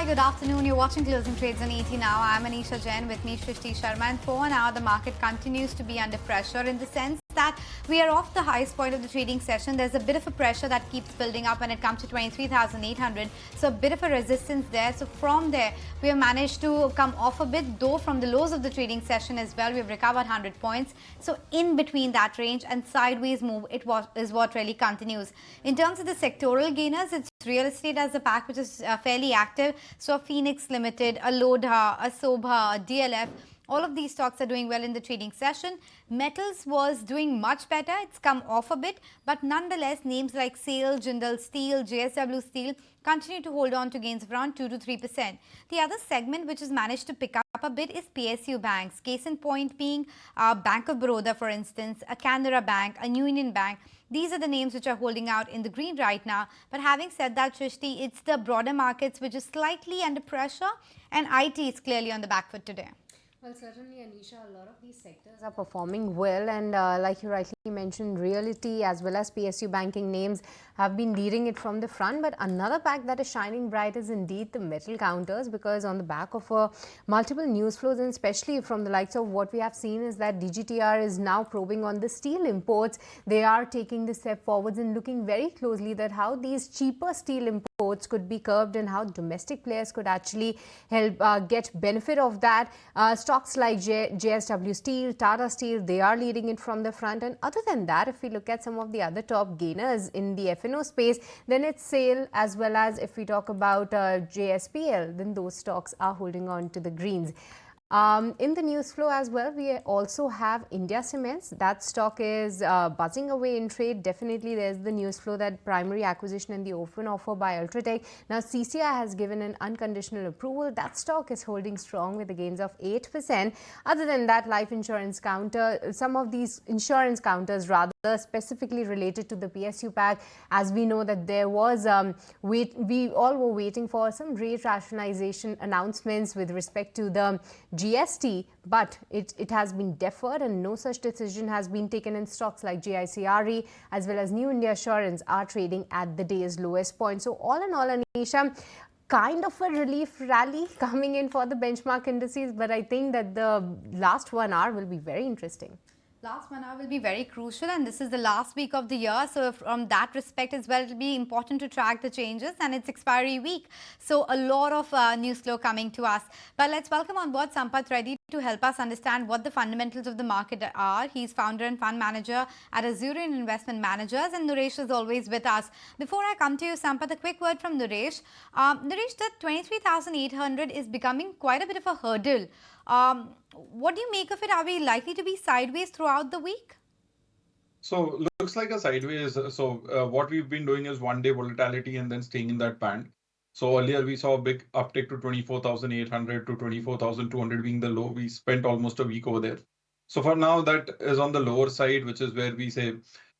Hi, good afternoon. You're watching Closing Trades on ET now. I'm Anisha Jain, with me Shrishti Sharma. And for now, the market continues to be under pressure in the sense that we are off the highest point of the trading session. There's a bit of a pressure that keeps building up when it comes to 23,800. So a bit of a resistance there. So from there, we have managed to come off a bit, though from the lows of the trading session as well. We've recovered 100 points. So in between that range and sideways move, is what really continues. In terms of the sectoral gainers, it's real estate as a pack, which is fairly active. So Phoenix Limited, a Lodha, a Sobha, a DLF, all of these stocks are doing well in the trading session. Metals was doing much better. It's come off a bit, but nonetheless, names like SAIL, Jindal Steel, JSW Steel continue to hold on to gains of around 2 to 3%. The other segment which has managed to pick up a bit is PSU banks. Case in point being Bank of Baroda, for instance, a Canara Bank, a Union Bank. These are the names which are holding out in the green right now. But having said that, Shrishti, it's the broader markets which is slightly under pressure, and IT is clearly on the back foot today. Well, certainly, Anisha, a lot of these sectors are performing well, and like you rightly mentioned, realty as well as PSU banking names have been leading it from the front. But another pack that is shining bright is indeed the metal counters, because on the back of multiple news flows, and especially from the likes of what we have seen is that DGTR is now probing on the steel imports. They are taking the step forwards and looking very closely at how these cheaper steel imports could be curbed and how domestic players could actually help get benefit of that. Stocks like JSW Steel, Tata Steel, they are leading it from the front. And other than that, if we look at some of the other top gainers in the F&O space, then it's SAIL, as well as if we talk about JSPL, then those stocks are holding on to the greens. In the news flow as well, we also have India Cements. That stock is buzzing away in trade. Definitely, there's the news flow that primary acquisition and the open offer by Ultratech. Now, CCI has given an unconditional approval. That stock is holding strong with the gains of 8%. Other than that, life insurance counter, some of these insurance counters rather specifically related to the PSU pack, as we know that there was we all were waiting for some rate rationalization announcements with respect to the GST, but it has been deferred and no such decision has been taken, in stocks like GICRE as well as New India Assurance are trading at the day's lowest point. So all in all, Anisha, kind of a relief rally coming in for the benchmark indices, but I think that the last 1 hour will be very interesting. Last 1 hour will be very crucial, and this is the last week of the year. So from that respect as well, it will be important to track the changes, and it's expiry week. So a lot of news flow coming to us. But let's welcome on board Sampath Reddy to help us understand what the fundamentals of the market are. He's founder and fund manager at Azurian Investment Managers, and Naresh is always with us. Before I come to you, Sampath, a quick word from Naresh. Naresh, the 23,800 is becoming quite a bit of a hurdle. What do you make of it? Are we likely to be sideways throughout the week? So looks like a sideways. So what we've been doing is 1 day volatility and then staying in that band. So earlier we saw a big uptick to 24,800 to 24,200 being the low. We spent almost a week over there. So for now that is on the lower side, which is where we say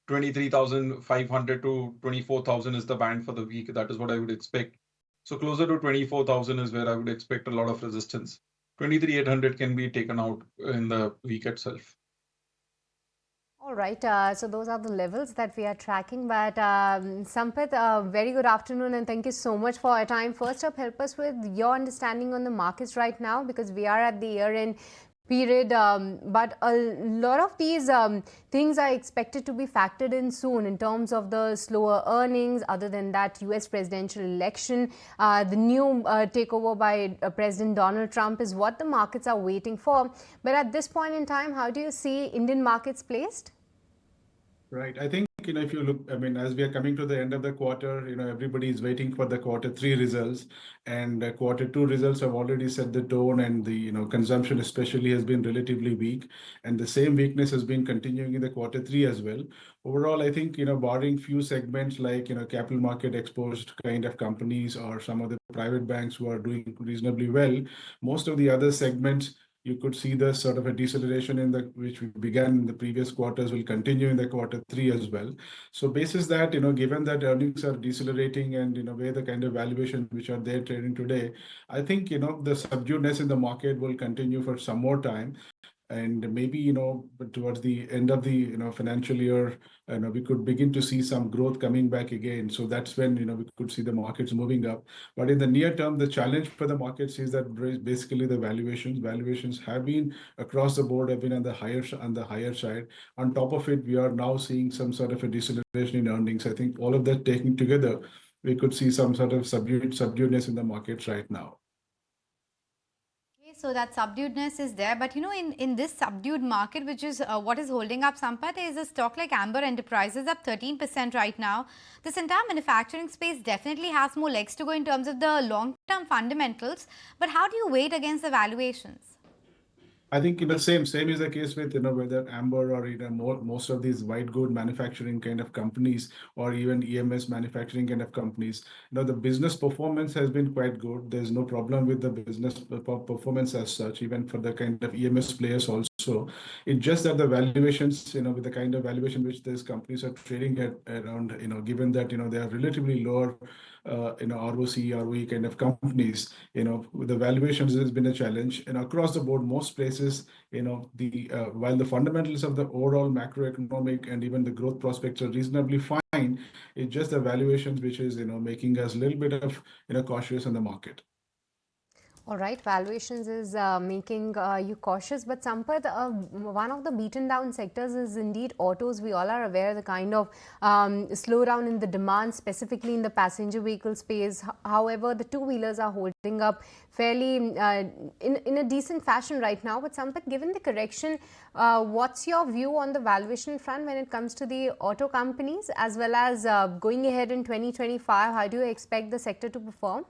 23,500 to 24,000 is the band for the week. That is what I would expect. So closer to 24,000 is where I would expect a lot of resistance. 23,800 can be taken out in the week itself. All right, so those are the levels that we are tracking. But Sampath, very good afternoon and thank you so much for your time. First up, help us with your understanding on the markets right now, because we are at the year-end period, but a lot of these things are expected to be factored in soon in terms of the slower earnings. Other than that, US presidential election, the new takeover by President Donald Trump is what the markets are waiting for. But at this point in time, how do you see Indian markets placed? Right. I think, if you look, as we are coming to the end of the quarter, everybody is waiting for the Q3 results, and Q2 results have already set the tone, and the, consumption especially has been relatively weak, and the same weakness has been continuing in the Q3 as well. Overall, I think, barring few segments like, capital market exposed kind of companies or some of the private banks who are doing reasonably well, most of the other segments, you could see the sort of a deceleration which we began in the previous quarters will continue in the Q3 as well. So basis that, given that earnings are decelerating and, where the kind of valuation which are there trading today, I think, the subduedness in the market will continue for some more time. and maybe, but towards the end of the, financial year, we could begin to see some growth coming back again. So that's when, we could see the markets moving up. But in the near term, the challenge for the markets is that basically the valuations have been across the board, have been on the higher side. On top of it, we are now seeing some sort of a deceleration in earnings. I think all of that taken together, we could see some sort of subduedness in the markets right now. Okay, so that subduedness is there, but in this subdued market, which is what is holding up Sampath, is a stock like Amber Enterprises up 13% right now. This entire manufacturing space definitely has more legs to go in terms of the long-term fundamentals, but how do you weight against the valuations? I think same is the case with whether Amber or most of these white good manufacturing kind of companies or even EMS manufacturing kind of companies. The business performance has been quite good. There's no problem with the business performance as such, even for the kind of EMS players also. It's just that the valuations, with the kind of valuation which these companies are trading at around, given that they are relatively lower, ROC, ROE kind of companies, the valuations has been a challenge, and across the board, most places, while the fundamentals of the overall macroeconomic and even the growth prospects are reasonably fine, it's just the valuations which is making us a little bit of cautious in the market. All right, valuations is making you cautious, but Sampath, one of the beaten down sectors is indeed autos. We all are aware the kind of slowdown in the demand, specifically in the passenger vehicle space. However, the two-wheelers are holding up fairly in a decent fashion right now. But Sampath, given the correction, what's your view on the valuation front when it comes to the auto companies, as well as going ahead in 2025? How do you expect the sector to perform?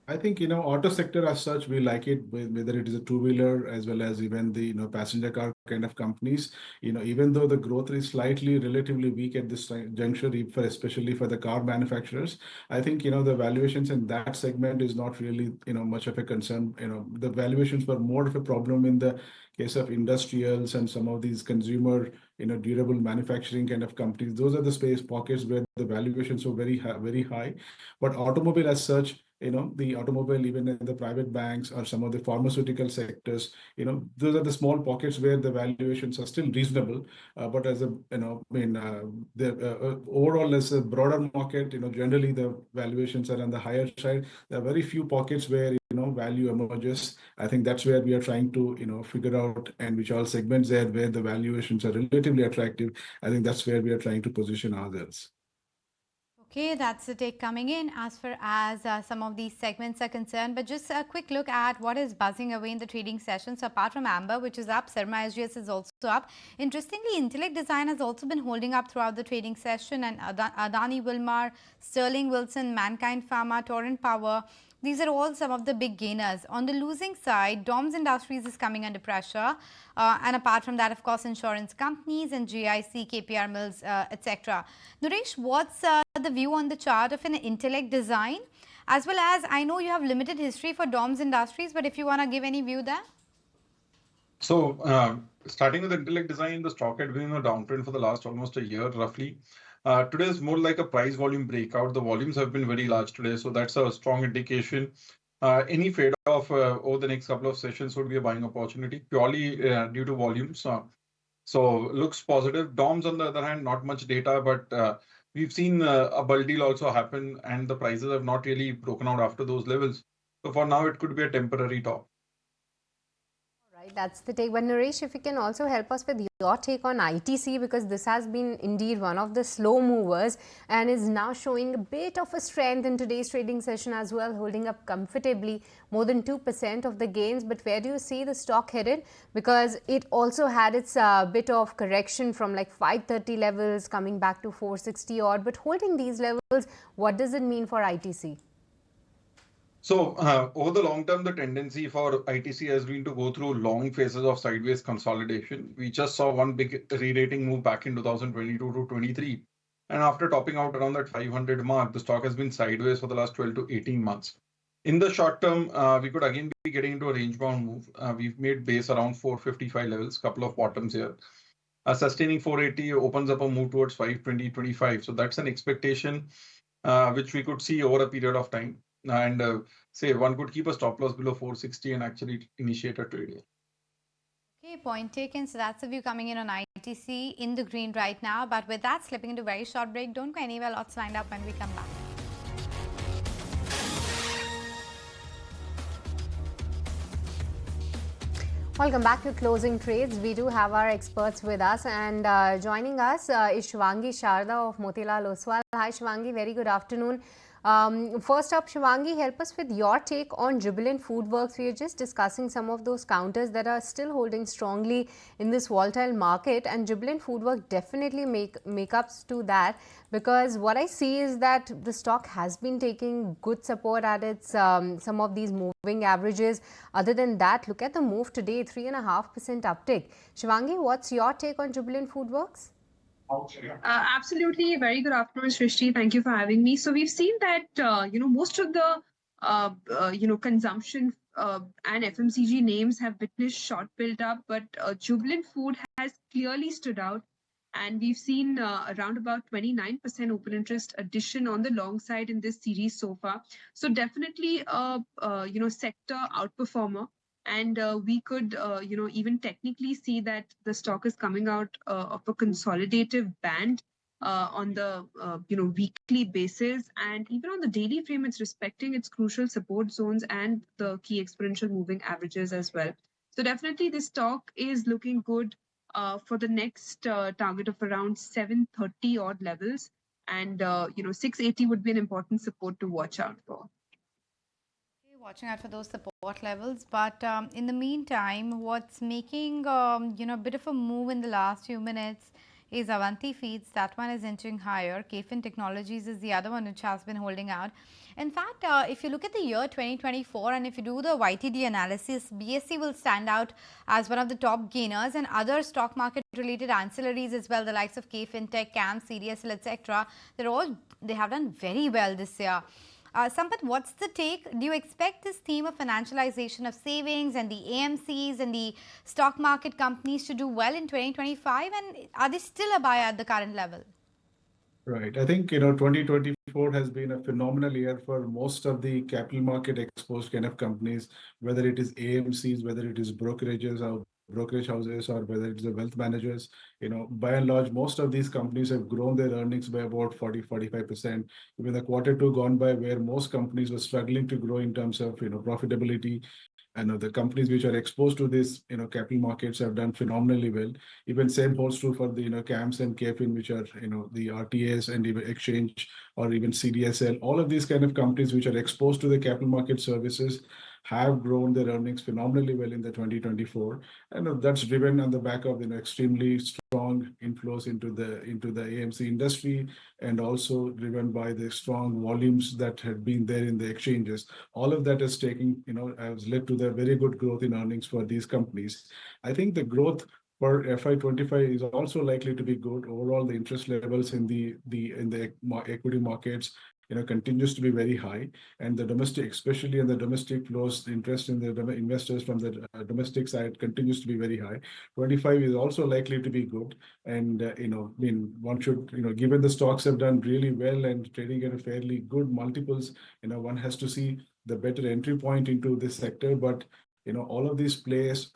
I think, auto sector as such, we like it, whether it is a two-wheeler as well as even the, passenger car kind of companies. Even though the growth is slightly relatively weak at this juncture, especially for the car manufacturers, I think, the valuations in that segment is not really, much of a concern. The valuations were more of a problem in the case of industrials and some of these consumer, durable manufacturing kind of companies. Those are the space pockets where the valuations were very high. But automobile as such, the automobile, even in the private banks or some of the pharmaceutical sectors, those are the small pockets where the valuations are still reasonable. But as overall as a broader market, generally the valuations are on the higher side. There are very few pockets where, value emerges. I think that's where we are trying to, figure out, and which all segments there where the valuations are relatively attractive. I think that's where we are trying to position ourselves. Okay, that's the take coming in as far as some of these segments are concerned. But just a quick look at what is buzzing away in the trading session. So apart from Amber, which is up, Sarma SGS is also up. Interestingly, Intellect Design has also been holding up throughout the trading session, and Adani Wilmar, Sterling Wilson, Mankind Pharma, Torrent Power. These are all some of the big gainers. On the losing side, DOMS Industries is coming under pressure. And apart from that, of course, insurance companies and GIC, KPR Mills, etc. Naresh, what's the view on the chart of an Intellect Design? As well as, I know you have limited history for DOMS Industries, but if you want to give any view there. So, starting with Intellect Design, the stock had been in a downtrend for the last almost a year, roughly. Today is more like a price volume breakout. The volumes have been very large today, so that's a strong indication. Any fade off over the next couple of sessions would be a buying opportunity, purely due to volumes. So looks positive. DOMS, on the other hand, not much data, but we've seen a bull deal also happen, and the prices have not really broken out after those levels. So for now, it could be a temporary top. Right, that's the take. But Naresh, if you can also help us with your take on ITC, because this has been indeed one of the slow movers and is now showing a bit of a strength in today's trading session as well, holding up comfortably more than 2% of the gains. But where do you see the stock headed? Because it also had its bit of correction from like 530 levels coming back to 460 odd. But holding these levels, what does it mean for ITC? So over the long term, the tendency for ITC has been to go through long phases of sideways consolidation. We just saw one big re-rating move back in 2022 to 23. And after topping out around that 500 mark, the stock has been sideways for the last 12 to 18 months. In the short term, we could again be getting into a range-bound move. We've made base around 455 levels, couple of bottoms here. Sustaining 480 opens up a move towards 520, 25. So that's an expectation which we could see over a period of time. And say one could keep a stop loss below 460 and actually initiate a trade here. Okay, point taken. So that's the view coming in on ITC in the green right now. But with that, slipping into a very short break. Don't go anywhere. Lots lined up when we come back. Welcome back to Closing Trades. We do have our experts with us, and joining us is Shivangi Sharda of Motilal Oswal. Hi Shivangi, very good afternoon. First up, Shivangi, help us with your take on Jubilant FoodWorks. We are just discussing some of those counters that are still holding strongly in this volatile market, and Jubilant FoodWorks definitely make ups to that, because what I see is that the stock has been taking good support at its some of these moving averages. Other than that, look at the move today, 3.5% uptick. Shivangi, what's your take on Jubilant FoodWorks? Absolutely. Very good afternoon, Srishti. Thank you for having me. So we've seen that, most of the, consumption and FMCG names have witnessed short build up, but Jubilant Food has clearly stood out. And we've seen around about 29% open interest addition on the long side in this series so far. So definitely sector outperformer. And we could, even technically see that the stock is coming out of a consolidative band on the, weekly basis. And even on the daily frame, it's respecting its crucial support zones and the key exponential moving averages as well. So definitely this stock is looking good for the next target of around 730 odd levels. And, 680 would be an important support to watch out for. Watching out for those support levels, but in the meantime, what's making a bit of a move in the last few minutes is Avanti Feeds. That one is inching higher. KFin Technologies is the other one which has been holding out. In fact, if you look at the year 2024 and if you do the YTD analysis, BSE will stand out as one of the top gainers, and other stock market related ancillaries as well, the likes of KFin Tech, CAM, CDSL, etc. They have done very well this year. Sampath, what's the take? Do you expect this theme of financialization of savings and the AMCs and the stock market companies to do well in 2025? And are they still a buy at the current level? Right. I think, 2024 has been a phenomenal year for most of the capital market exposed kind of companies, whether it is AMCs, whether it is brokerages or brokerage houses, or whether it's the wealth managers. By and large, most of these companies have grown their earnings by about 40-45%. Even the Q2 gone by, where most companies were struggling to grow in terms of, profitability. And the companies which are exposed to this, capital markets have done phenomenally well. Even same holds true for the, CAMS and KFin, which are, the RTAs and even exchange or even CDSL. All of these kind of companies which are exposed to the capital market services have grown their earnings phenomenally well in the 2024, and that's driven on the back of extremely strong inflows into the AMC industry, and also driven by the strong volumes that had been there in the exchanges. All of that is has led to the very good growth in earnings for these companies. I think the growth for FY25 is also likely to be good. Overall, the interest levels in the equity markets continues to be very high, and the domestic, especially in the domestic flows, the interest in the investors from the domestic side continues to be very high. 25 is also likely to be good, and one should, given the stocks have done really well and trading at a fairly good multiples, one has to see the better entry point into this sector. But all of these players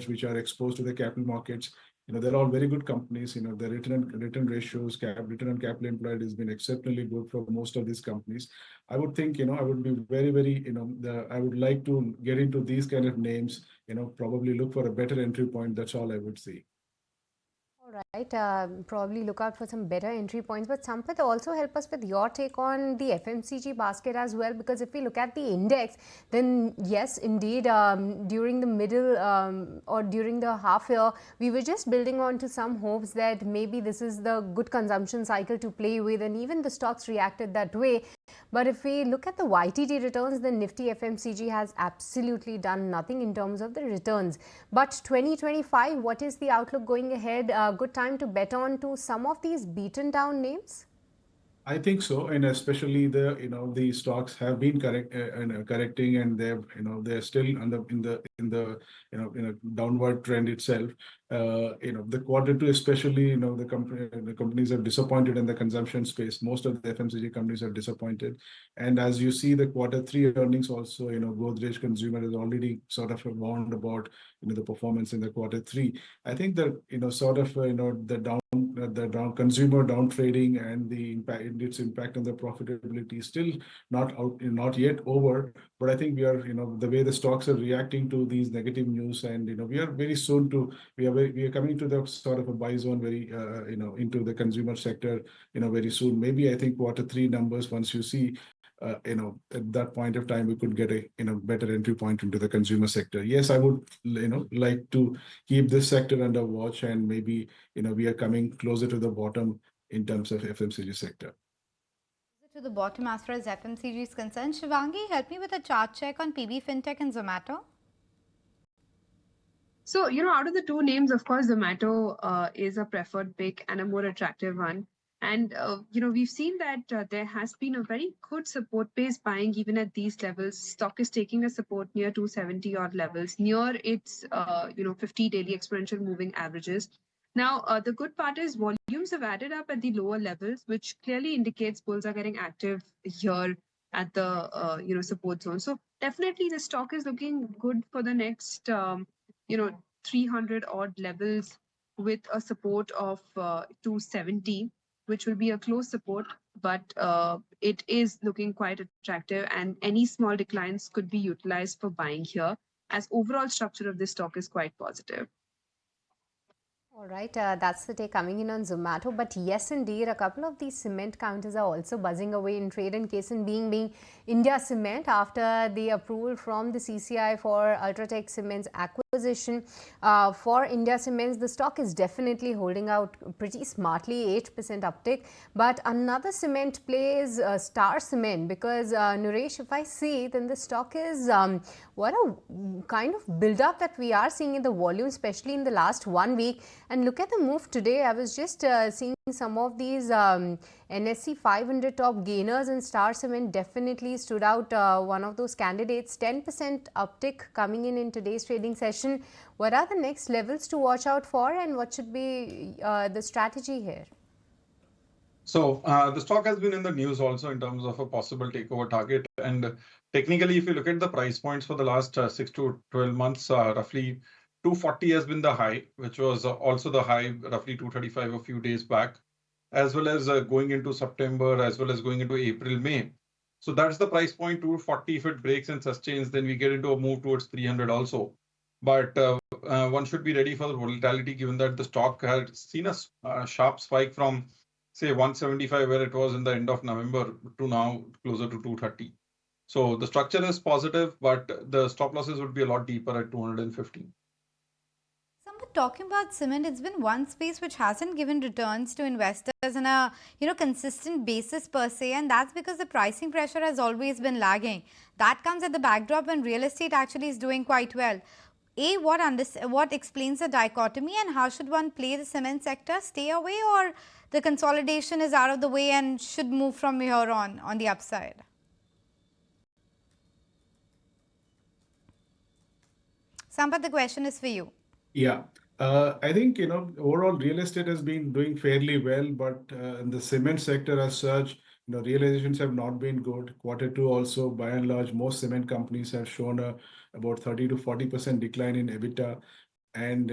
which are exposed to the capital markets, they're all very good companies. The return ratios, return on capital employed has been exceptionally good for most of these companies. I would think, I would be very, very, I would like to get into these kind of names, probably look for a better entry point. That's all I would say. All right, probably look out for some better entry points. But Sampath, also help us with your take on the FMCG basket as well, because if we look at the index, then yes, indeed, during the middle or during the half year, we were just building on to some hopes that maybe this is the good consumption cycle to play with, and even the stocks reacted that way. But if we look at the YTD returns, the Nifty FMCG has absolutely done nothing in terms of the returns. But 2025, what is the outlook going ahead? Good time to bet on to some of these beaten down names? I think so, and especially the stocks have been correcting, and they're still in a downward trend itself. The quarter two, especially, the companies have disappointed in the consumption space. Most of the FMCG companies are disappointed, and as you see the quarter three earnings also, Godrej Consumer has already sort of warned about the performance in the quarter three. I think that the consumer down trading and the impact, its impact on the profitability is still not yet over. But I think we are, the way the stocks are reacting to these negative news, and we are very soon to we are coming to the sort of a buy zone very into the consumer sector very soon. Maybe I think quarter three numbers, once you see at that point of time, we could get a better entry point into the consumer sector. Yes, I would like to keep this sector under watch, and maybe we are coming closer to the bottom in terms of FMCG sector. To the bottom as far as FMCG is concerned. Shivangi, help me with a chart check on PB Fintech and Zomato. So, out of the two names, of course, Zomato is a preferred pick and a more attractive one. And, we've seen that there has been a very good support-based buying even at these levels. Stock is taking a support near 270 odd levels, near its, 50 daily exponential moving averages. Now, the good part is volumes have added up at the lower levels, which clearly indicates bulls are getting active here at the, support zone. So definitely the stock is looking good for the next, 300 odd levels with a support of 270, which will be a close support, but it is looking quite attractive, and any small declines could be utilized for buying here, as overall structure of this stock is quite positive. All right, that's the take coming in on Zomato. But yes, indeed, a couple of these cement counters are also buzzing away in trade, in case in being India Cement after the approval from the CCI for Ultratech Cement's acquisition. For India Cements, the stock is definitely holding out pretty smartly, 8% uptick. But another cement play is Star Cement, because Naresh, if I see, then the stock is what a kind of build-up that we are seeing in the volume, especially in the last 1 week. And look at the move today. I was just seeing some of these NSE 500 top gainers, and Star Cement definitely stood out, one of those candidates. 10% uptick coming in today's trading session. What are the next levels to watch out for, and what should be the strategy here? So the stock has been in the news also in terms of a possible takeover target. And technically, if you look at the price points for the last 6 to 12 months, roughly 240 has been the high, which was also the high, roughly 235 a few days back, as well as going into September, as well as going into April, May. So that's the price point, 240. If it breaks and sustains, then we get into a move towards 300 also. But one should be ready for the volatility, given that the stock had seen a sharp spike from, say, 175, where it was in the end of November, to now closer to 230. So the structure is positive, but the stop losses would be a lot deeper at 250. Talking about cement, it's been one space which hasn't given returns to investors on a consistent basis per se, and that's because the pricing pressure has always been lagging. That comes at the backdrop when real estate actually is doing quite well. What explains the dichotomy, and how should one play the cement sector? Stay away, or the consolidation is out of the way and should move from here on the upside? Sampath, the question is for you. Yeah. I think, overall real estate has been doing fairly well, but in the cement sector as such, realizations have not been good. Quarter two also, by and large, most cement companies have shown about 30 to 40% decline in EBITDA. And,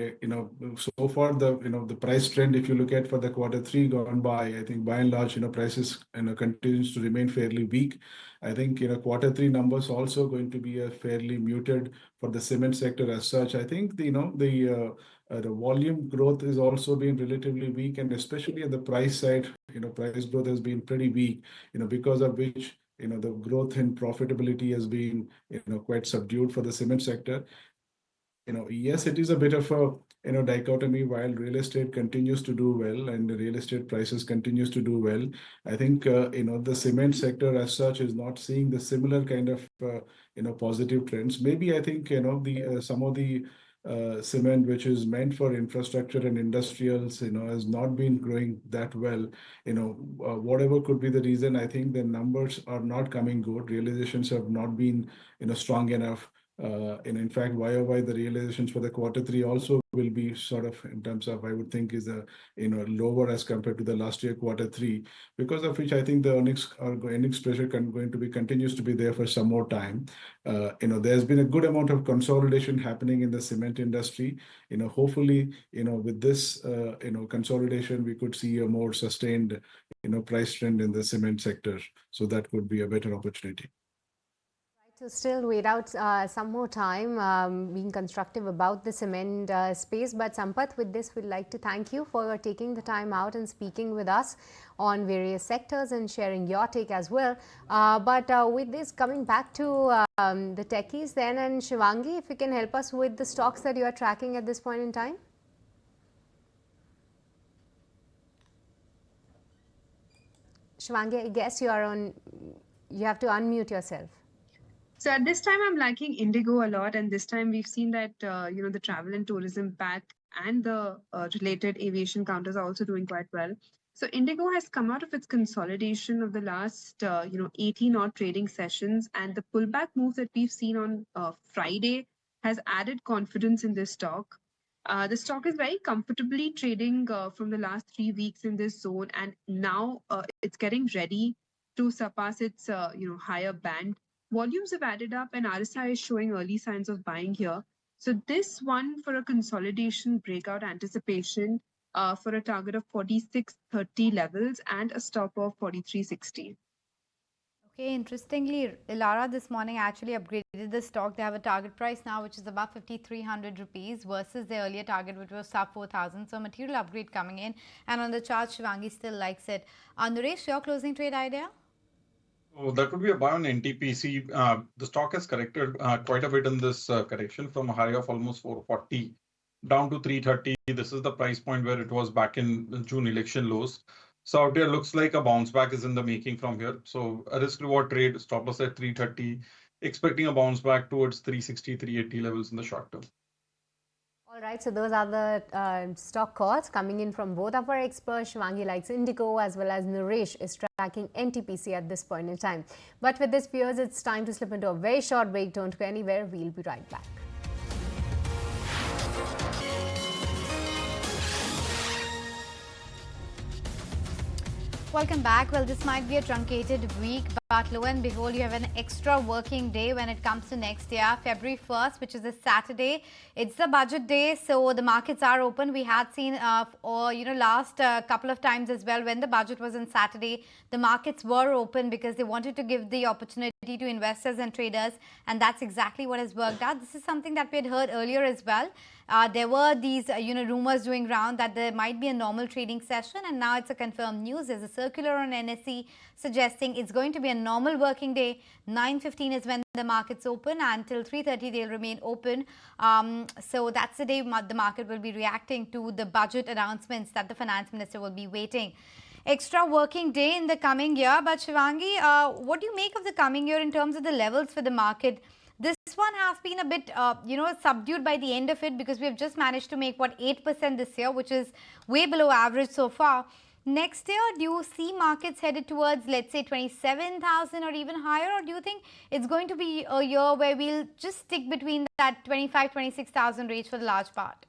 so far the price trend, if you look at for the quarter three gone by, I think by and large, prices, continues to remain fairly weak. I think, quarter three numbers also going to be a fairly muted for the cement sector as such. I think, the volume growth is also been relatively weak, and especially at the price side, price growth has been pretty weak, because of which, the growth in profitability has been, quite subdued for the cement sector. Yes, it is a bit of a dichotomy. While real estate continues to do well and the real estate prices continues to do well, I think the cement sector as such is not seeing the similar kind of positive trends. Maybe I think some of the cement, which is meant for infrastructure and industrials, has not been growing that well. Whatever could be the reason, I think the numbers are not coming good. Realizations have not been, strong enough. And in fact, YOY, the realizations for the Q3 also will be sort of, in terms of, I would think, is lower as compared to the last year Q3, because of which I think the earnings pressure going to be continues to be there for some more time. There's been a good amount of consolidation happening in the cement industry. Hopefully, with this, consolidation, we could see a more sustained, price trend in the cement sector. So that could be a better opportunity. To still wait out some more time, being constructive about the cement space. But Sampath, with this, we'd like to thank you for taking the time out and speaking with us on various sectors and sharing your take as well. But with this, coming back to the techies then, and Shivangi, if you can help us with the stocks that you are tracking at this point in time. Shivangi, I guess you are on, you have to unmute yourself. So at this time, I'm liking Indigo a lot. And this time we've seen that, the travel and tourism pack and the related aviation counters are also doing quite well. So Indigo has come out of its consolidation of the last, 18 odd trading sessions. And the pullback move that we've seen on Friday has added confidence in this stock. The stock is very comfortably trading from the last 3 weeks in this zone. And now it's getting ready to surpass its, higher band. Volumes have added up and RSI is showing early signs of buying here. So this one for a consolidation breakout anticipation for a target of 4630 levels and a stop of 4360. Okay, interestingly, Elara this morning actually upgraded the stock. They have a target price now which is about 5,300 rupees versus the earlier target which was sub 4,000. So material upgrade coming in, and on the chart Shivangi still likes it. Naresh, your closing trade idea? Oh, that would be a buy on NTPC. The stock has corrected quite a bit in this correction from a high of almost 440 down to 330. This is the price point where it was back in June election lows. So out here looks like a bounce back is in the making from here. So a risk reward trade, stop loss at 330, expecting a bounce back towards 360, 380 levels in the short term. All right, so those are the stock calls coming in from both of our experts. Shivangi likes Indigo as well as Naresh is tracking NTPC at this point in time. But with this, viewers, it's time to slip into a very short break. Don't go anywhere. We'll be right back. Welcome back. Well, this might be a truncated week, but lo and behold, you have an extra working day when it comes to next year, February 1st, which is a Saturday. It's the budget day, so the markets are open. We had seen, last couple of times as well, when the budget was on Saturday, the markets were open because they wanted to give the opportunity to investors and traders, and that's exactly what has worked out. This is something that we had heard earlier as well. There were these, rumors doing round that there might be a normal trading session, and now it's a confirmed news. There's a circular on NSE suggesting it's going to be a normal working day. 9:15 is when the markets open. Until 3:30, they'll remain open. So that's the day the market will be reacting to the budget announcements that the finance minister will be waiting. Extra working day in the coming year. But Shivangi, what do you make of the coming year in terms of the levels for the market? This one has been a bit, subdued by the end of it because we have just managed to make, 8% this year, which is way below average so far. Next year, do you see markets headed towards, let's say, 27,000 or even higher? Or do you think it's going to be a year where we'll just stick between that 25, 26,000 range for the large part?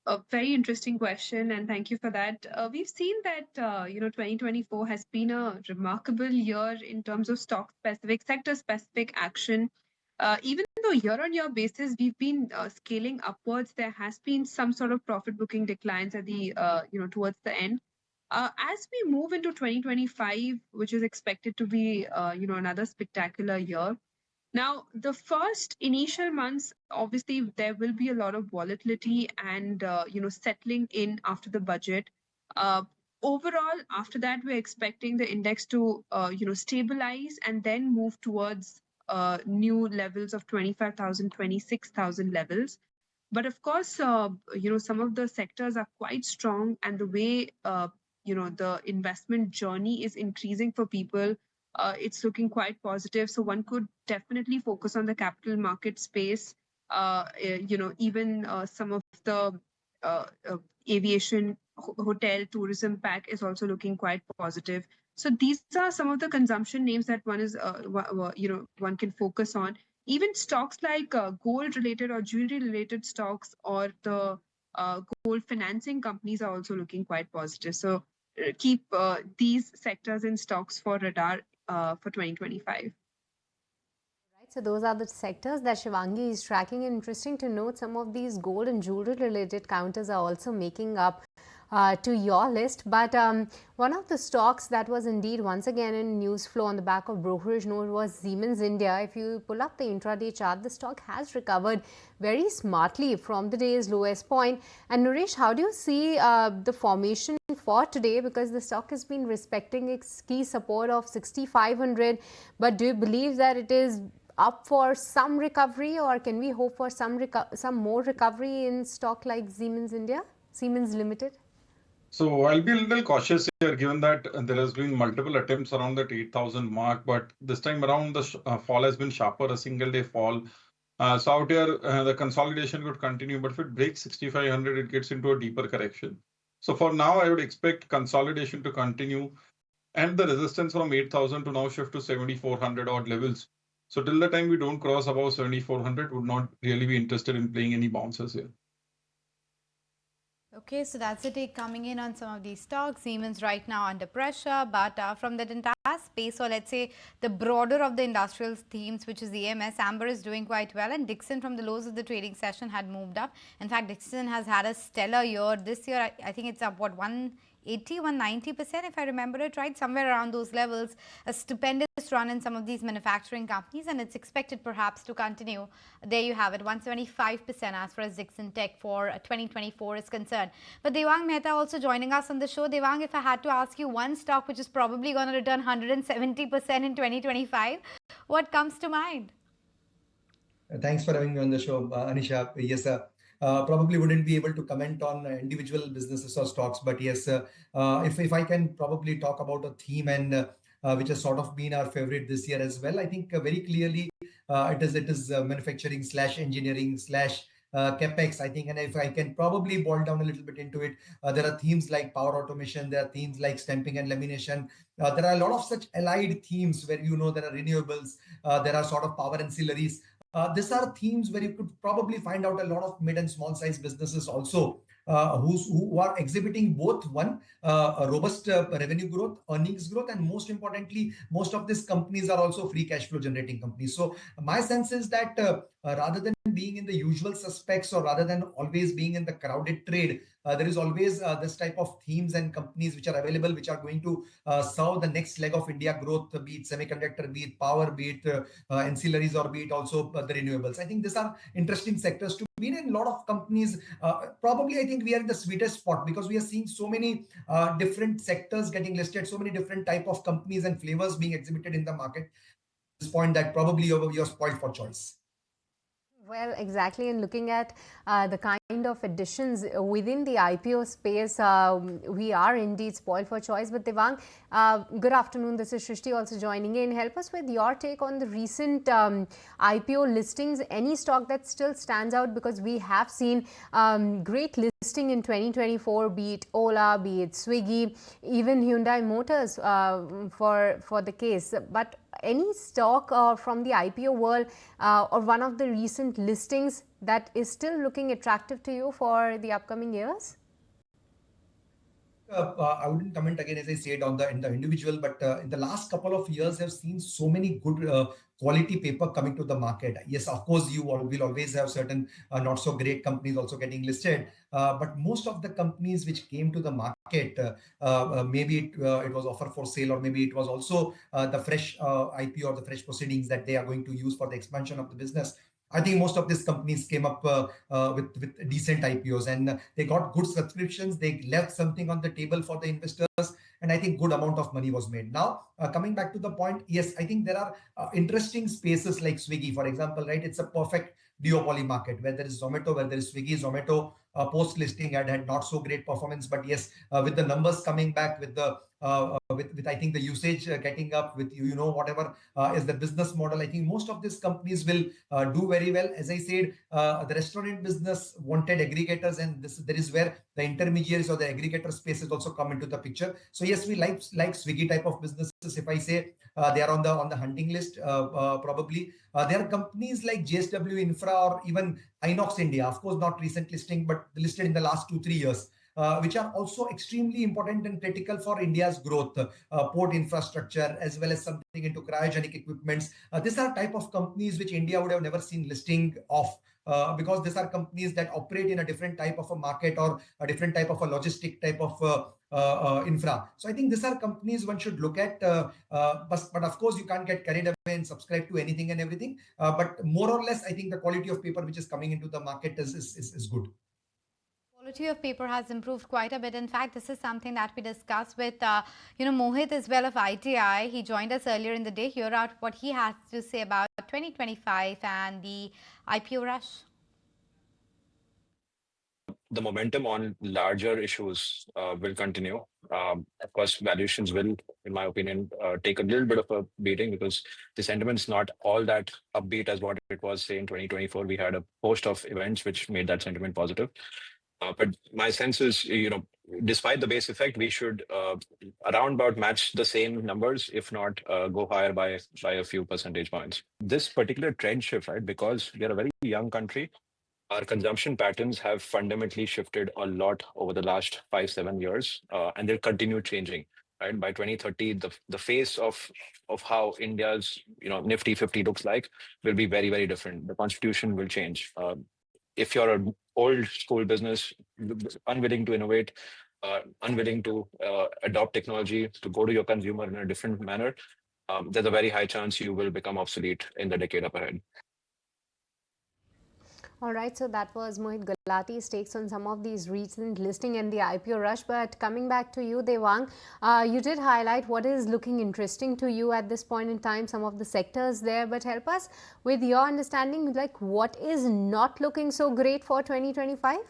A very interesting question, and thank you for that. We've seen that 2024 has been a remarkable year in terms of stock-specific, sector-specific action. Even though year-on-year basis we've been scaling upwards, there has been some sort of profit booking declines at the towards the end. As we move into 2025, which is expected to be another spectacular year. Now, the first initial months, obviously, there will be a lot of volatility and, settling in after the budget. Overall, after that, we're expecting the index to, stabilize and then move towards new levels of 25,000, 26,000 levels. But of course, some of the sectors are quite strong, and the way, the investment journey is increasing for people, it's looking quite positive. So one could definitely focus on the capital market space. Even some of the aviation, hotel, tourism pack is also looking quite positive. So these are some of the consumption names that one can focus on. Even stocks like gold related or jewelry related stocks or the gold financing companies are also looking quite positive. So keep these sectors in stocks for radar for 2025. Right, so those are the sectors that Shivangi is tracking. Interesting to note some of these gold and jewelry related counters are also making up to your list. But one of the stocks that was indeed once again in news flow on the back of brokerage note was Siemens India. If you pull up the intraday chart, the stock has recovered very smartly from the day's lowest point. And Naresh, how do you see the formation for today? Because the stock has been respecting its key support of 6,500. But do you believe that it is up for some recovery, or can we hope for some more recovery in stock like Siemens India, Siemens Limited? So I'll be a little cautious here, given that there has been multiple attempts around that 8,000 mark, but this time around the fall has been sharper, a single day fall. So out here, the consolidation could continue, but if it breaks 6,500, it gets into a deeper correction. So for now, I would expect consolidation to continue and the resistance from 8,000 to now shift to 7,400 odd levels. So till the time we don't cross above 7,400, would not really be interested in playing any bounces here. Okay, so that's the take coming in on some of these stocks. Siemens right now under pressure, but from that entire space, or let's say the broader of the industrial themes, which is the EMS, Amber is doing quite well, and Dixon from the lows of the trading session had moved up. In fact, Dixon has had a stellar year. This year, I think it's up, what, 190%, if I remember it right, somewhere around those levels. A stupendous run in some of these manufacturing companies, and it's expected perhaps to continue. There you have it, 175% as far as Dixon Tech for 2024 is concerned. But Devang Mehta also joining us on the show. Devang, if I had to ask you one stock which is probably going to return 170% in 2025, what comes to mind? Thanks for having me on the show, Anisha. Yes, probably wouldn't be able to comment on individual businesses or stocks, but yes, if I can probably talk about a theme and which has sort of been our favorite this year as well. I think very clearly it is manufacturing slash engineering slash capex. I think, and if I can probably boil down a little bit into it, there are themes like power automation, there are themes like stamping and lamination. There are a lot of such allied themes where there are renewables, there are sort of power ancillaries. These are themes where you could probably find out a lot of mid and small size businesses also who are exhibiting both a robust revenue growth, earnings growth, and most importantly, most of these companies are also free cash flow generating companies. So my sense is that rather than being in the usual suspects or rather than always being in the crowded trade, there is always this type of themes and companies which are available, which are going to serve the next leg of India growth, be it semiconductor, be it power, be it ancillaries, or be it also the renewables. I think these are interesting sectors to be in. A lot of companies, probably I think we are in the sweetest spot because we are seeing so many different sectors getting listed, so many different type of companies and flavors being exhibited in the market. At this point that probably you're spoiled for choice. Well, exactly. And looking at the kind of additions within the IPO space, we are indeed spoiled for choice. But Devang, good afternoon. This is Shrishti also joining in. Help us with your take on the recent IPO listings. Any stock that still stands out, because we have seen great listing in 2024, be it Ola, be it Swiggy, even Hyundai Motors for the case. But any stock from the IPO world or one of the recent listings that is still looking attractive to you for the upcoming years? I wouldn't comment again, as I said, in the individual, but in the last couple of years, I've seen so many good quality paper coming to the market. Yes, of course, you will always have certain not so great companies also getting listed, but most of the companies which came to the market, maybe it was offer for sale, or maybe it was also the fresh IPO or the fresh proceedings that they are going to use for the expansion of the business. I think most of these companies came up with decent IPOs, and they got good subscriptions. They left something on the table for the investors, and I think good amount of money was made. Now, coming back to the point, yes, I think there are interesting spaces like Swiggy, for example, right? It's a perfect duopoly market where there is Zomato, where there is Swiggy. Zomato post listing had not so great performance, but yes, with the numbers coming back, with the with I think the usage getting up with whatever is the business model. I think most of these companies will do very well. As I said, the restaurant business wanted aggregators, and there is where the intermediaries or the aggregator spaces also come into the picture. So yes, we like Swiggy type of businesses. If I say they are on the hunting list, probably there are companies like JSW Infra or even Inox India, of course not recent listing, but listed in the last 2-3 years. Which are also extremely important and critical for India's growth, port infrastructure, as well as something into cryogenic equipments. These are type of companies which India would have never seen listing of, because these are companies that operate in a different type of a market or a different type of a logistic type of infra. So I think these are companies one should look at, but of course you can't get carried away and subscribe to anything and everything. But more or less, I think the quality of paper which is coming into the market is good. Quality of paper has improved quite a bit. In fact, this is something that we discussed with, Mohit as well of ITI. He joined us earlier in the day. Hear out what he has to say about 2025 and the IPO rush. The momentum on larger issues will continue. Of course, valuations will, in my opinion, take a little bit of a beating because the sentiment is not all that upbeat as what it was, say, in 2024. We had a host of events which made that sentiment positive. But my sense is, despite the base effect, we should around about match the same numbers, if not go higher by a few percentage points. This particular trend shift, right, because we are a very young country, our consumption patterns have fundamentally shifted a lot over the last 5-7 years, and they'll continue changing. Right, by 2030, the face of how India's Nifty 50 looks like will be very, very different. The constitution will change. If you're an old school business, unwilling to innovate, unwilling to adopt technology, to go to your consumer in a different manner, there's a very high chance you will become obsolete in the decade up ahead. All right, so that was Mohit Gulati's takes on some of these recent listing and the IPO rush. But coming back to you, Devang, you did highlight what is looking interesting to you at this point in time, some of the sectors there. But help us with your understanding, like what is not looking so great for 2025? I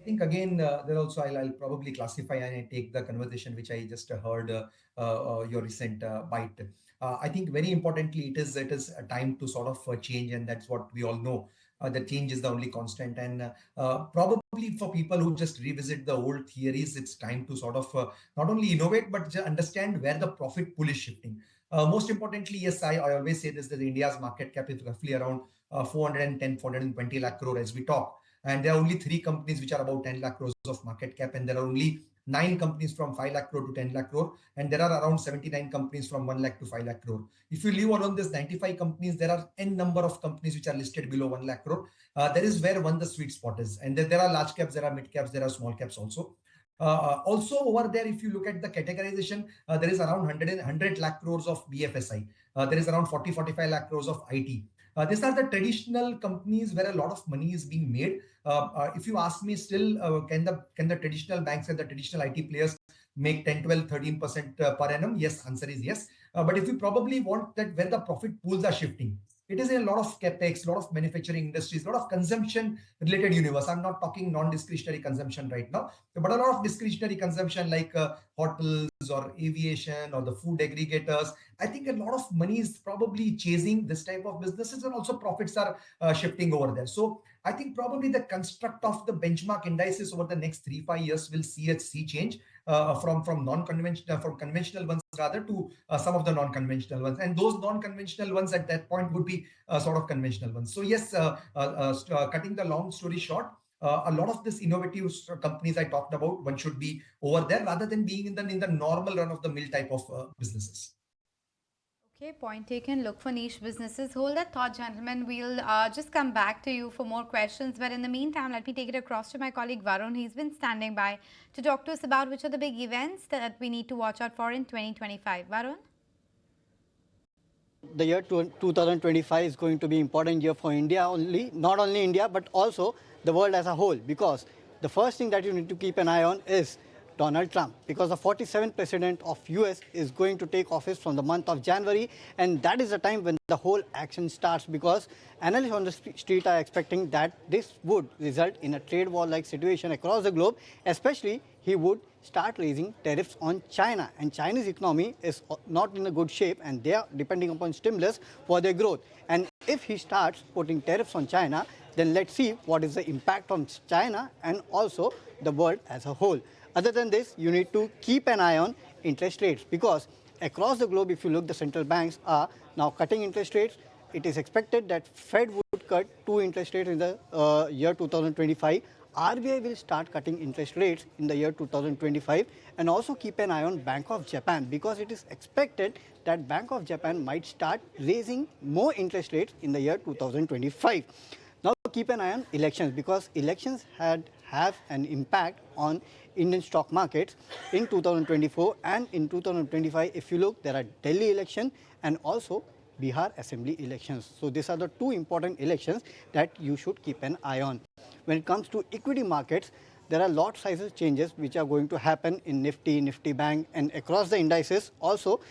think again, there also I'll probably classify and I take the conversation which I just heard your recent bite. I think very importantly, it is a time to sort of change, and that's what we all know. The change is the only constant, and probably for people who just revisit the old theories, it's time to sort of not only innovate but understand where the profit pool is shifting. Most importantly, yes, I always say this, that India's market cap is roughly around 420 lakh crore as we talk. And there are only 3 companies which are about 10 lakh crores of market cap, and there are only 9 companies from 5 lakh crore to 10 lakh crore, and there are around 79 companies from 1 lakh to 5 lakh crore. If you leave alone this 95 companies, there are n number of companies which are listed below 1 lakh crore. That is where the sweet spot is. And there are large caps, there are mid caps, there are small caps also. Also over there, if you look at the categorization, there is around 100 lakh crores of BFSI. There is around 40-45 lakh crores of IT. These are the traditional companies where a lot of money is being made. If you ask me still, can the traditional banks and the traditional IT players make 10, 12, 13% per annum? Yes, answer is yes. But if you probably want that where the profit pools are shifting, it is a lot of capex, a lot of manufacturing industries, a lot of consumption related universe. I'm not talking non-discretionary consumption right now, but a lot of discretionary consumption like hotels or aviation or the food aggregators. I think a lot of money is probably chasing this type of businesses, and also profits are shifting over there. So I think probably the construct of the benchmark indices over the next 3-5 years will see a sea change from conventional ones rather to some of the non-conventional ones, and those non-conventional ones at that point would be sort of conventional ones. So yes, cutting the long story short, a lot of this innovative companies I talked about, one should be over there rather than being in the normal run-of-the-mill type of businesses. Okay, point taken. Look for niche businesses. Hold that thought, gentlemen. We'll just come back to you for more questions. But in the meantime, let me take it across to my colleague Varun. He's been standing by to talk to us about which are the big events that we need to watch out for in 2025. Varun? The year 2025 is going to be an important year for India not only India, but also the world as a whole. Because the first thing that you need to keep an eye on is Donald Trump, because the 47th president of US is going to take office from the month of January, and that is the time when the whole action starts, because analysts on the street are expecting that this would result in a trade war-like situation across the globe, especially he would start raising tariffs on China, and China's economy is not in a good shape and they are depending upon stimulus for their growth. And if he starts putting tariffs on China, then let's see what is the impact on China and also the world as a whole. Other than this, you need to keep an eye on interest rates, because across the globe, if you look, the central banks are now cutting interest rates. It is expected that Fed would cut 2 interest rates in the year 2025. RBI will start cutting interest rates in the year 2025, and also keep an eye on Bank of Japan, because it is expected that Bank of Japan might start raising more interest rates in the year 2025. Now keep an eye on elections, because elections have an impact on Indian stock markets in 2024 and in 2025. If you look, there are Delhi election and also Bihar Assembly elections. So these are the 2 important elections that you should keep an eye on. When it comes to equity markets, there are lot sizes changes which are going to happen in Nifty, Nifty Bank and across the indices. Also,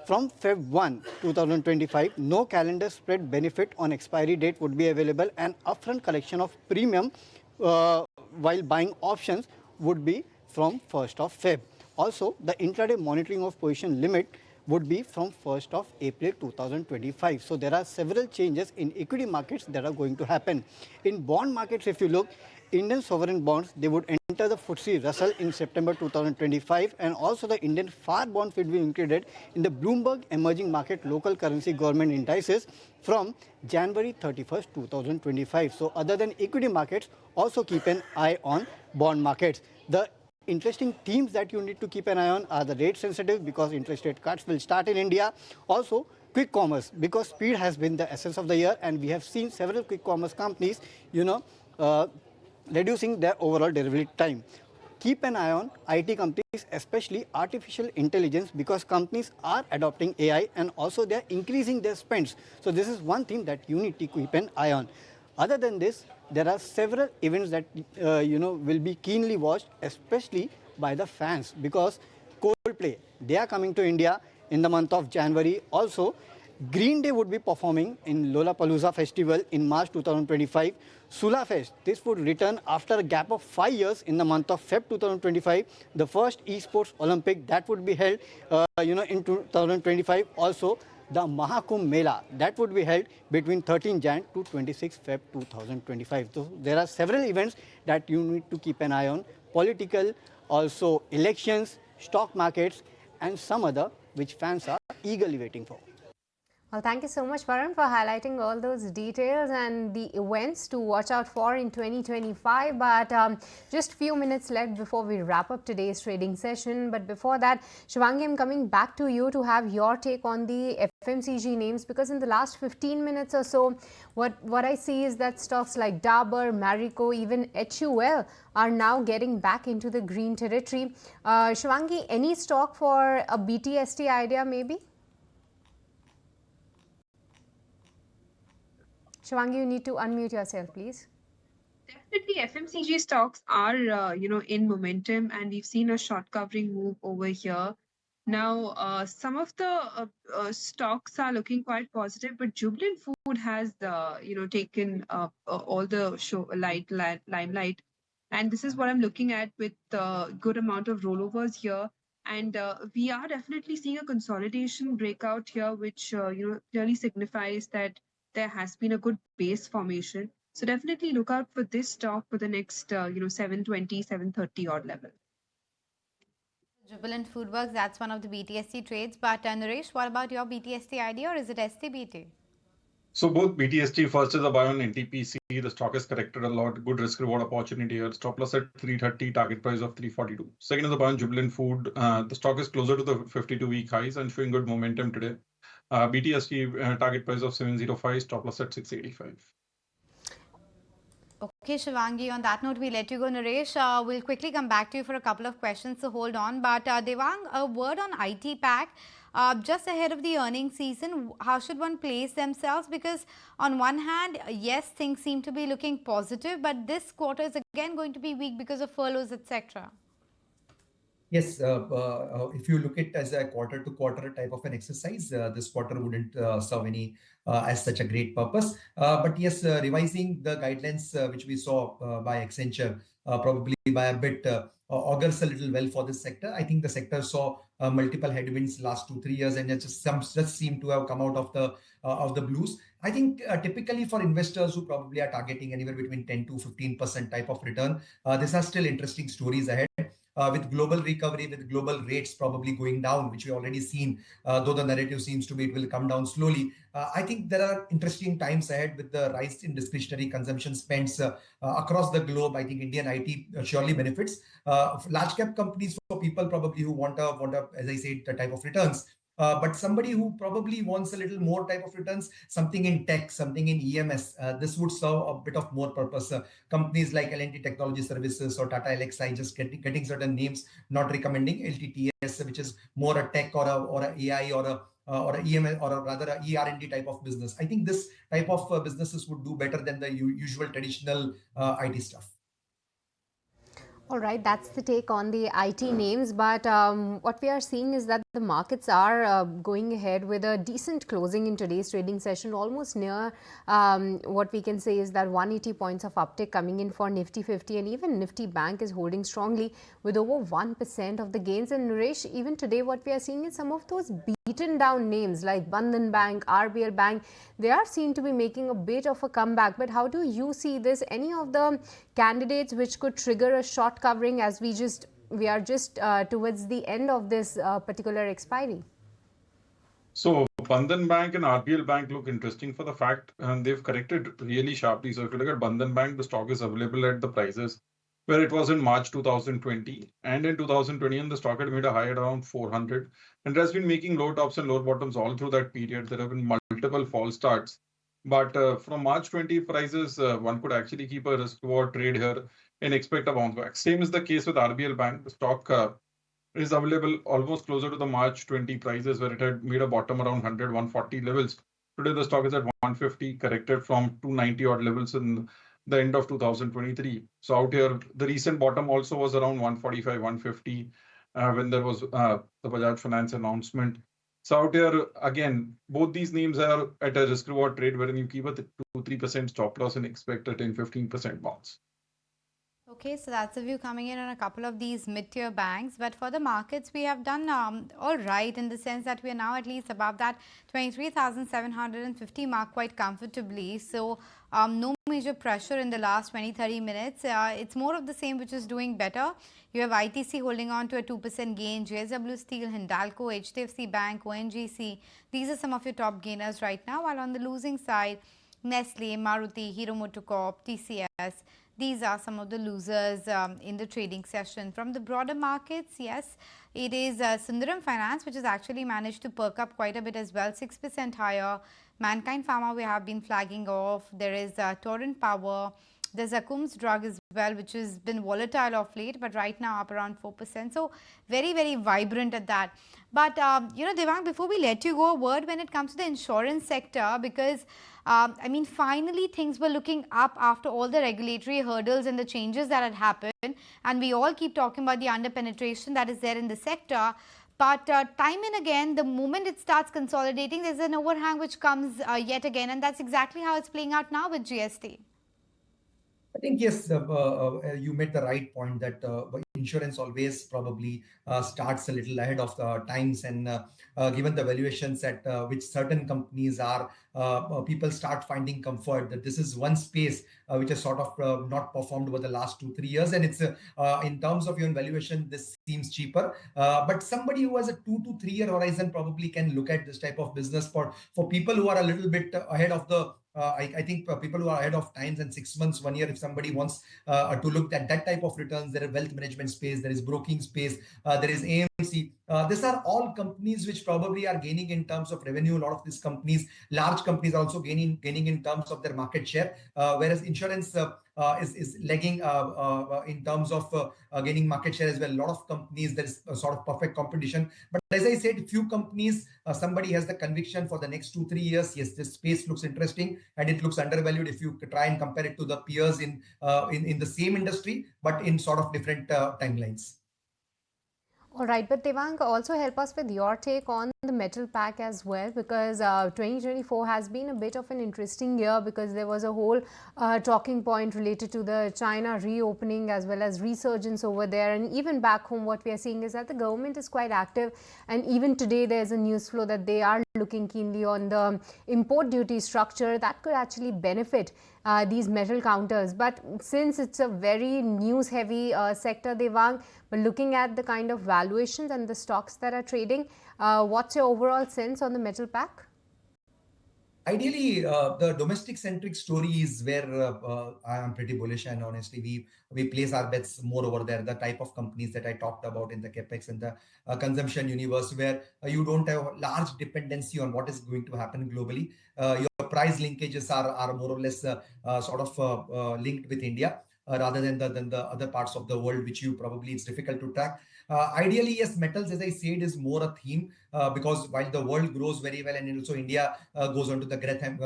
from Feb 1, 2025, no calendar spread benefit on expiry date would be available, and upfront collection of premium while buying options would be from 1st of Feb. Also, the intraday monitoring of position limit would be from 1st of April 2025. So there are several changes in equity markets that are going to happen. In bond markets, if you look, Indian sovereign bonds, they would enter the FTSE Russell in September 2025, and also the Indian FAR bonds will be included in the Bloomberg Emerging Market Local Currency Government Indices from January 31st, 2025. So other than equity markets, also keep an eye on bond markets. The interesting themes that you need to keep an eye on are the rate sensitive, because interest rate cuts will start in India. Also, quick commerce, because speed has been the essence of the year, and we have seen several quick commerce companies, reducing their overall delivery time. Keep an eye on IT companies, especially artificial intelligence, because companies are adopting AI and also they are increasing their spends. So this is one thing that you need to keep an eye on. Other than this, there are several events that will be keenly watched, especially by the fans, because Coldplay, they are coming to India in the month of January. Also, Green Day would be performing in Lollapalooza Festival in March 2025. Sulafest, this would return after a gap of 5 years in the month of Feb 2025. The first esports Olympic that would be held, in 2025. Also, the Mahakumbh Mela that would be held between 13 Jan to 26 Feb 2025. So there are several events that you need to keep an eye on: political, also elections, stock markets, and some other which fans are eagerly waiting for. Well, thank you so much, Varun, for highlighting all those details and the events to watch out for in 2025. But just few minutes left before we wrap up today's trading session. But before that, Shivangi, I'm coming back to you to have your take on the FMCG names, because in the last 15 minutes or so, what I see is that stocks like Dabur, Marico, even HUL are now getting back into the green territory. Shivangi, any stock for a BTST idea maybe? Shivangi, you need to unmute yourself, please. Definitely, FMCG stocks are, in momentum, and we've seen a short covering move over here. Now, some of the stocks are looking quite positive, but Jubilant Food has, taken all the limelight. And this is what I'm looking at with a good amount of rollovers here. And we are definitely seeing a consolidation breakout here, which, clearly signifies that there has been a good base formation. So definitely look out for this stock for the next, 720, 730 odd level. Jubilant Foodworks, that's one of the BTST trades. But Naresh, what about your BTST idea, or is it STBT? So both BTST, first is a buy on NTPC. The stock has corrected a lot. Good risk reward opportunity here. Stop loss at 330, target price of 342. Second is a buy on Jubilant Food. The stock is closer to the 52-week highs and showing good momentum today. BTST target price of 705, stop loss at 685. Okay, Shivangi, on that note, we let you go. Naresh, we'll quickly come back to you for a couple of questions, so hold on. But Devang, a word on IT Pack. Just ahead of the earnings season, how should one place themselves? Because on one hand, yes, things seem to be looking positive, but this quarter is again going to be weak because of furloughs, etc. Yes, if you look at as a quarter to quarter type of an exercise, this quarter wouldn't serve any as such a great purpose. But yes, revising the guidelines which we saw by Accenture, probably by a bit, augurs a little well for this sector. I think the sector saw multiple headwinds last 2 3 years, and it just seem to have come out of the blues. I think typically for investors who probably are targeting anywhere between 10 to 15% type of return, these are still interesting stories ahead. With global recovery, with global rates probably going down, which we already seen, though the narrative seems to be it will come down slowly. I think there are interesting times ahead with the rise in discretionary consumption spends across the globe. I think Indian IT surely benefits. Large cap companies for people probably who want a, as I said, the type of returns. But somebody who probably wants a little more type of returns, something in tech, something in EMS, this would serve a bit of more purpose. Companies like L&T Technology Services or Tata Elxsi, just getting certain names, not recommending LTTS, which is more a tech or a AI or a EMS or rather a ER&D type of business. I think this type of businesses would do better than the usual traditional IT stuff. All right, that's the take on the IT names. But what we are seeing is that the markets are going ahead with a decent closing in today's trading session, almost near what we can say is that 180 points of uptick coming in for Nifty 50, and even Nifty Bank is holding strongly with over 1% of the gains. And Naresh, even today, what we are seeing is some of those beaten down names like Bandhan Bank, RBL Bank, they are seen to be making a bit of a comeback. But how do you see this? Any of the candidates which could trigger a short covering as we are just towards the end of this particular expiry? So Bandhan Bank and RBL Bank look interesting for the fact they've corrected really sharply. So if you look at Bandhan Bank, the stock is available at the prices where it was in March 2020. And in 2020, the stock had made a high at around 400. And it has been making low tops and low bottoms all through that period. There have been multiple false starts. But from March 20 prices, one could actually keep a risk reward trade here and expect a bounce back. Same is the case with RBL Bank. The stock is available almost closer to the March 20 prices where it had made a bottom around 100, 140 levels. Today, the stock is at 150, corrected from 290 odd levels in the end of 2023. So out here, the recent bottom also was around 145, 150 when there was the Bajaj Finance announcement. So out here, again, both these names are at a risk reward trade wherein you keep a 2-3% stop loss and expect a 10-15% bounce. Okay, so that's the view coming in on a couple of these mid-tier banks. But for the markets, we have done all right in the sense that we are now at least above that 23,750 mark quite comfortably. So no major pressure in the last 20-30 minutes. It's more of the same which is doing better. You have ITC holding on to a 2% gain, JSW Steel, Hindalco, HDFC Bank, ONGC. These are some of your top gainers right now. While on the losing side, Nestle, Maruti, Hero MotoCorp, TCS. These are some of the losers in the trading session. From the broader markets, yes, it is Sundaram Finance, which has actually managed to perk up quite a bit as well, 6% higher. Mankind Pharma, we have been flagging off. There is Torrent Power. There's Akum's Drug as well, which has been volatile of late, but right now up around 4%. So very, very vibrant at that. But, Devang, before we let you go, a word when it comes to the insurance sector, because I mean, finally things were looking up after all the regulatory hurdles and the changes that had happened. And we all keep talking about the underpenetration that is there in the sector. But time and again, the moment it starts consolidating, there's an overhang which comes yet again. And that's exactly how it's playing out now with GST. I think yes, you made the right point that insurance always probably starts a little ahead of the times, and given the valuations at which certain companies are, people start finding comfort that this is one space which has sort of not performed over the last 2-3 years, and it's in terms of your valuation, this seems cheaper. But somebody who has a 2 to 3 year horizon probably can look at this type of business for people who are a little bit ahead of the I think people who are ahead of times, and 6 months, 1 year, if somebody wants to look at that type of returns, there is wealth management space, there is broking space, there is AMC. These are all companies which probably are gaining in terms of revenue. A lot of these companies, large companies, are also gaining in terms of their market share, whereas insurance is lagging in terms of gaining market share as well. A lot of companies, there is a sort of perfect competition. But as I said, few companies, somebody has the conviction for the next 2-3 years. Yes, this space looks interesting and it looks undervalued if you try and compare it to the peers in the same industry, but in sort of different timelines. All right, but Devang, also help us with your take on the metal pack as well, because 2024 has been a bit of an interesting year because there was a whole talking point related to the China reopening as well as resurgence over there. And even back home, what we are seeing is that the government is quite active. And even today, there's a news flow that they are looking keenly on the import duty structure that could actually benefit these metal counters. But since it's a very news heavy sector, Devang, but looking at the kind of valuations and the stocks that are trading, what's your overall sense on the metal pack? Ideally, the domestic centric story is where I am pretty bullish, and honestly, we place our bets more over there. The type of companies that I talked about in the capex and the consumption universe, where you don't have a large dependency on what is going to happen globally. Your price linkages are more or less linked with India. Rather than the other parts of the world, which you probably it's difficult to track. Ideally, yes, metals, as I said, is more a theme because while the world grows very well and also India goes on to the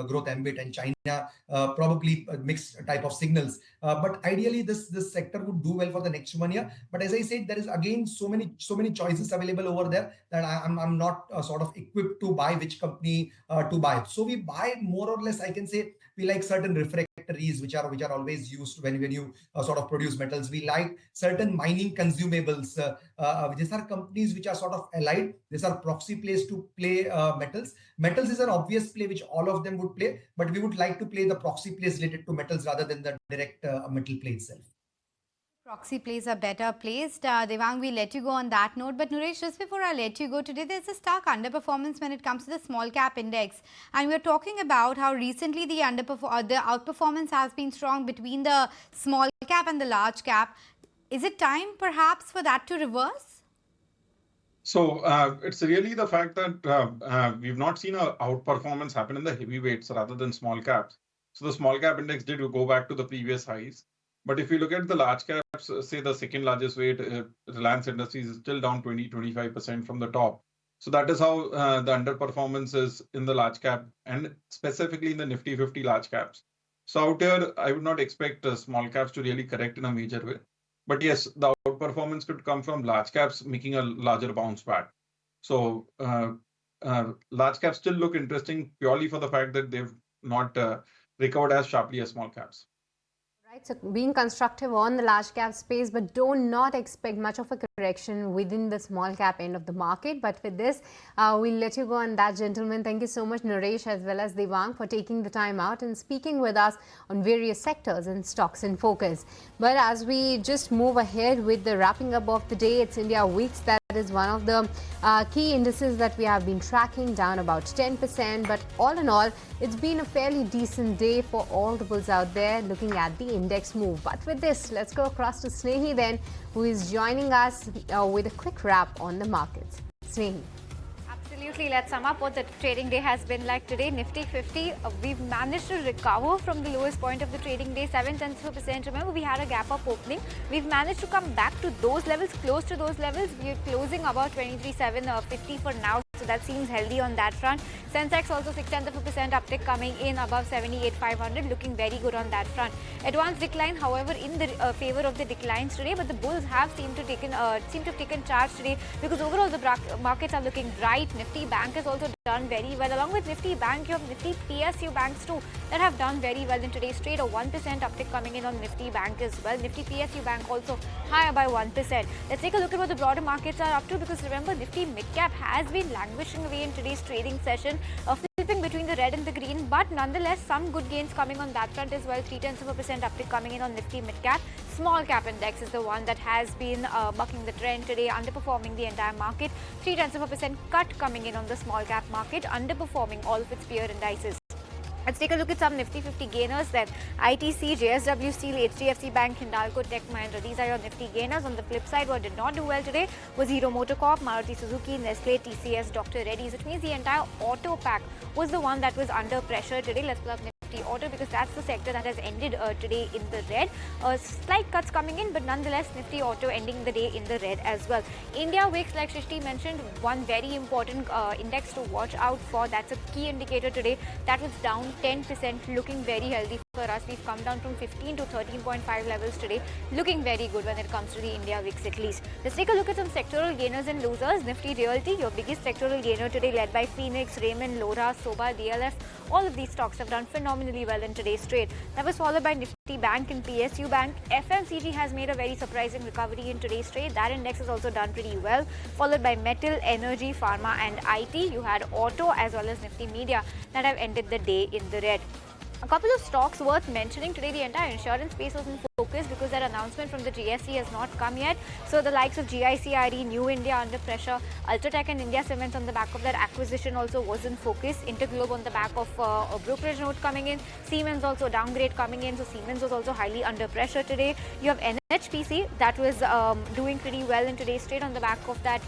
growth ambit and China probably mixed type of signals. But ideally, this sector would do well for the next 1 year. But as I said, there is again so many choices available over there that I'm not sort of equipped to buy which company to buy. So we buy more or less, I can say, we like certain refractories which are always used when you sort of produce metals. We like certain mining consumables. These are companies which are sort of allied. These are proxy plays to play metals. Metals is an obvious play which all of them would play, but we would like to play the proxy plays related to metals rather than the direct metal play itself. Proxy plays are better placed. Devang, we let you go on that note. But Naresh, just before I let you go today, there's a stark underperformance when it comes to the small cap index. And we're talking about how recently the outperformance has been strong between the small cap and the large cap. Is it time perhaps for that to reverse? So it's really the fact that we've not seen a outperformance happen in the heavyweights rather than small caps. So the small cap index did go back to the previous highs. But if you look at the large caps, say the second largest weight, Reliance Industries is still down 20-25% from the top. So that is how the underperformance is in the large cap and specifically in the Nifty 50 large caps. So out here, I would not expect small caps to really correct in a major way. But yes, the outperformance could come from large caps making a larger bounce back. So large caps still look interesting purely for the fact that they've not recovered as sharply as small caps. Right, so being constructive on the large cap space, but do not expect much of a correction within the small cap end of the market. But with this, we'll let you go on that, gentlemen. Thank you so much, Naresh as well as Devang, for taking the time out and speaking with us on various sectors and stocks in focus. But as we just move ahead with the wrapping up of the day, it's India Weeks. That is one of the key indices that we have been tracking, down about 10%. But all in all, it's been a fairly decent day for all the bulls out there looking at the index move. But with this, let's go across to Snehi then, who is joining us with a quick wrap on the markets. Snehi. Absolutely. Let's sum up what the trading day has been like today. Nifty 50, we've managed to recover from the lowest point of the trading day, 0.7%. Remember, we had a gap up opening. We've managed to come back to those levels, close to those levels. We're closing about 23,750 for now. So that seems healthy on that front. Sensex also 0.6% uptick coming in above 78,500, looking very good on that front. Advanced decline, however, in the favor of the declines today, but the bulls have seemed to have taken charge today because overall the markets are looking bright. Nifty Bank has also done very well. Along with Nifty Bank, you have Nifty PSU banks too that have done very well in today's trade. A 1% uptick coming in on Nifty Bank as well. Nifty PSU Bank also higher by 1%. Let's take a look at what the broader markets are up to, because remember, Nifty Midcap has been languishing away in today's trading session, flipping between the red and the green, but nonetheless some good gains coming on that front as well. 0.3% uptick coming in on Nifty Midcap. Small cap index is the one that has been bucking the trend today, underperforming the entire market. 0.3% cut coming in on the small cap market, underperforming all of its peer indices. Let's take a look at some Nifty 50 gainers then. ITC, JSW Steel, HDFC Bank, Hindalco, Tech Mahindra. These are your Nifty gainers. On the flip side, what did not do well today was Hero MotoCorp, Maruti Suzuki, Nestle, TCS, Dr. Reddy's, which means the entire auto pack was the one that was under pressure today. Let's pull up Nifty Nifty auto, because that's the sector that has ended today in the red. Slight cuts coming in, but nonetheless Nifty auto ending the day in the red as well. India Wix, like Shrishti mentioned, one very important index to watch out for. That's a key indicator today. That was down 10%, looking very healthy for us. We've come down from 15 to 13.5 levels today, looking very good when it comes to the India Wix at least. Let's take a look at some sectoral gainers and losers. Nifty Realty, your biggest sectoral gainer today, led by Phoenix, Raymond, Lora, Soba, DLF. All of these stocks have done phenomenally well in today's trade. That was followed by Nifty Bank and PSU Bank. FMCG has made a very surprising recovery in today's trade. That index has also done pretty well, followed by Metal, Energy, Pharma and IT. You had Auto as well as Nifty Media that have ended the day in the red. A couple of stocks worth mentioning today. The entire insurance space was in focus because that announcement from the GSE has not come yet. So the likes of GICRE, New India under pressure, Ultratech and India Cements on the back of that acquisition also was in focus. Interglobe on the back of a brokerage note coming in. Siemens also downgrade coming in. So Siemens was also highly under pressure today. You have NHPC that was doing pretty well in today's trade on the back of that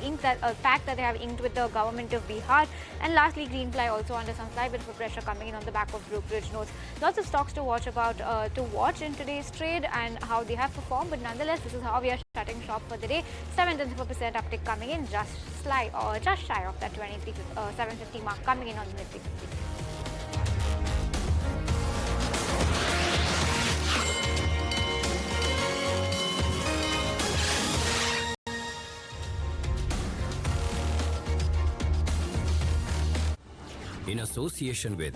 pact that they have inked with the government of Bihar. And lastly, Greenply also under some slight bit of pressure coming in on the back of brokerage notes. Lots of stocks to watch in today's trade and how they have performed, but nonetheless, this is how we are shutting shop for the day. 7.4% uptick coming in, just shy of that 750 mark coming in on the Nifty 50. In association with.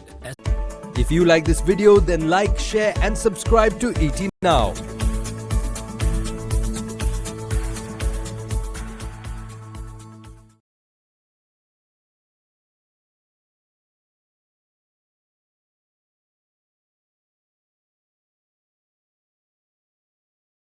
If you like this video, then like, share and subscribe to ET Now.